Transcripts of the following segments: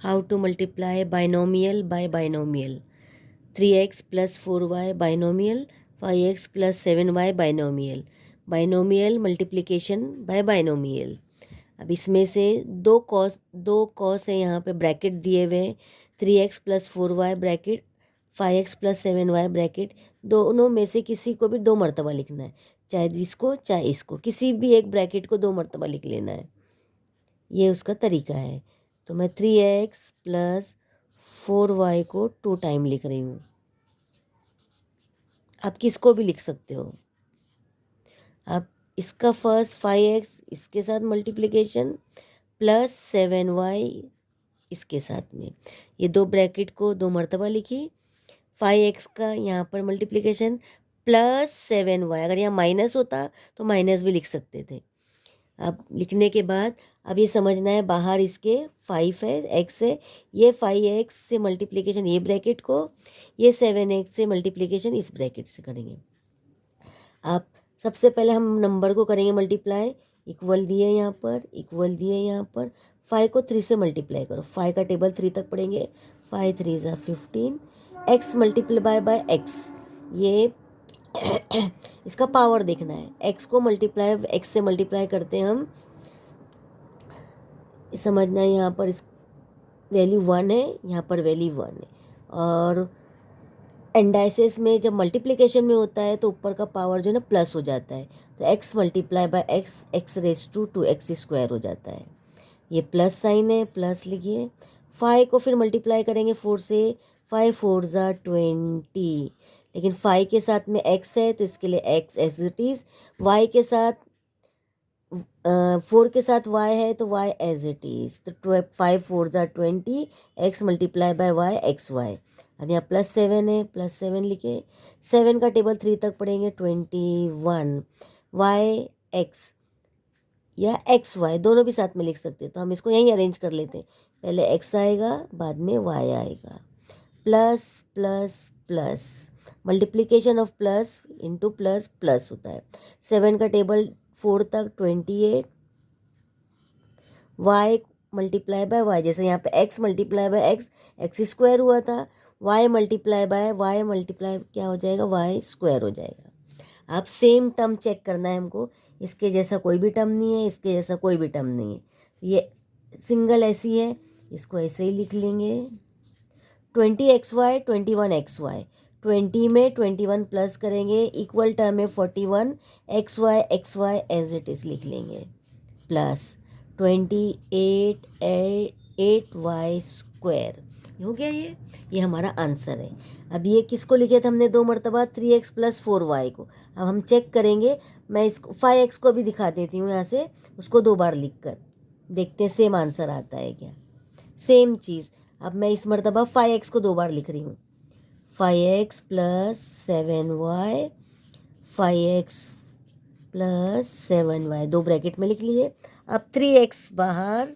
How to multiply binomial by binomial. 3x plus 4y binomial, 5x plus 7y binomial. Binomial multiplication bye binomial. अब इसमें से दो cos है, यहाँ पे ब्रैकेट दिए हुए हैं. 3x plus 4y bracket, 5x plus 7y bracket. दोनों में से किसी को भी दो मरतबा लिखना है, चाहे इसको चाहे इसको, किसी भी एक ब्रैकेट को दो मरतबा लिख लेना है. ये उसका तरीका है. तो मैं 3x प्लस 4y को 2 टाइम लिख रही हूँ. आप किसको भी लिख सकते हो. अब इसका फर्स्ट 5x इसके साथ मल्टीप्लिकेशन प्लस 7y इसके साथ में, ये दो ब्रैकेट को दो मरतबा लिखी. 5x का यहाँ पर मल्टीप्लिकेशन प्लस 7y, अगर यहाँ माइनस होता तो माइनस भी लिख सकते थे. अब लिखने के बाद अब ये समझना है, बाहर इसके 5 है, x है, ये 5x से मल्टीप्लिकेशन ये ब्रैकेट को, ये 7x से मल्टीप्लिकेशन इस ब्रैकेट से करेंगे. अब सबसे पहले हम नंबर को करेंगे मल्टीप्लाई. इक्वल दिए यहाँ पर, इक्वल दिए यहाँ पर. 5 को 3 से मल्टीप्लाई करो, 5 का टेबल 3 तक पढ़ेंगे. 5 3 ज़ा 15. x मल्टीप्लाई बाय x, ये इसका पावर देखना है. x को मल्टीप्लाई x से मल्टीप्लाई करते हैं हम, समझना है. यहाँ पर इस वैल्यू 1 है, यहाँ पर वैल्यू 1 है. और एंडाइसिस में जब मल्टीप्लिकेशन में होता है तो ऊपर का पावर जो है ना प्लस हो जाता है, तो x multiply by x, x raise to 2x square हो जाता है. ये प्लस साइन है, प्लस लिखिए. 5 को फिर मल्टीप्लाई करेंगे 4 से. 5 4 ज़ा 20, लेकिन 5 के साथ में x है तो इसके लिए x as it is. y के साथ 4 के साथ y है तो y एज इट इज़. तो 5 4 ज़ा 20, x multiply by y X Y. अब यहाँ प्लस 7 है, प्लस 7 लिखे. 7 का टेबल 3 तक पढ़ेंगे. 21 y x या एक्स वाई दोनों भी साथ में लिख सकते हैं, तो हम इसको यहीं अरेंज कर लेते हैं. पहले x आएगा, बाद में y आएगा. Plus plus plus, multiplication of plus into plus plus होता है. 7 का टेबल 4 तक 28. y मल्टीप्लाई बाय y, जैसे यहाँ पे x multiply by x, X square हुआ था. y multiply by y multiply क्या हो जाएगा, y स्क्वायर हो जाएगा. आप सेम टर्म चेक करना है हमको. इसके जैसा कोई भी टर्म नहीं है, इसके जैसा कोई भी टर्म नहीं है, तो ये सिंगल ऐसी है, इसको ऐसे ही लिख लेंगे. 20xy 21xy, 20 में 21 प्लस करेंगे, इक्वल टर्म है 41. xy एज इट इज़ लिख लेंगे. प्लस 28 स्क्वायर हो गया. ये हमारा आंसर है. अब ये किसको लिखे थे हमने दो मरतबा, 3x प्लस 4y को. अब हम चेक करेंगे, मैं इसको 5x को भी दिखा देती हूँ यहाँ से, उसको दो बार लिख कर देखते हैं सेम आंसर आता है क्या. सेम चीज़. अब मैं इस मरतबा 5x को दो बार लिख रही हूँ. 5x plus 7y, 5x plus 7y दो ब्रैकेट में लिख लिए. अब 3x बाहर,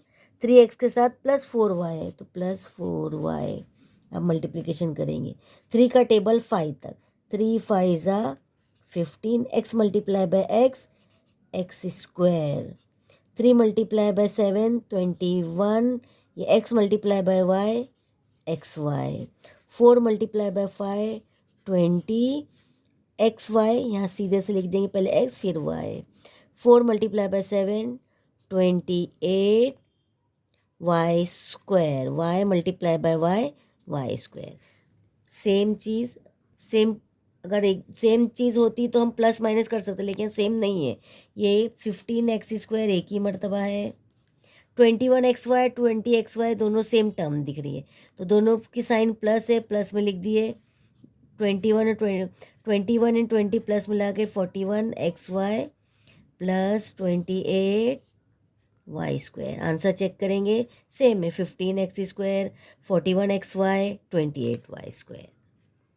3x के साथ प्लस 4y है तो प्लस 4y. अब मल्टीप्लिकेशन करेंगे. 3 का टेबल 5 तक. 3 5 ज़ा 15, x multiply by x, X square. 3 multiply by 7 21, ये x multiply by y X Y. 4 multiply by 5 20, X Y यहाँ सीधे से लिख देंगे, पहले x फिर y. 4 multiply by 7 28 y square. y multiply by y square. Same cheese. Same, अगर एक सेम चीज़ होती तो हम प्लस माइनस कर सकते, लेकिन सेम नहीं है. ये 15x स्क्वायर एक ही मरतबा है. 21xy 20xy दोनों सेम टर्म दिख रही है, तो दोनों की साइन प्लस है, प्लस में लिख दिए. 21 एंड 20 प्लस मिला के 41xy plus 28y square. Answer check करेंगे, सेम है. 15x square, 41xy, 28y square.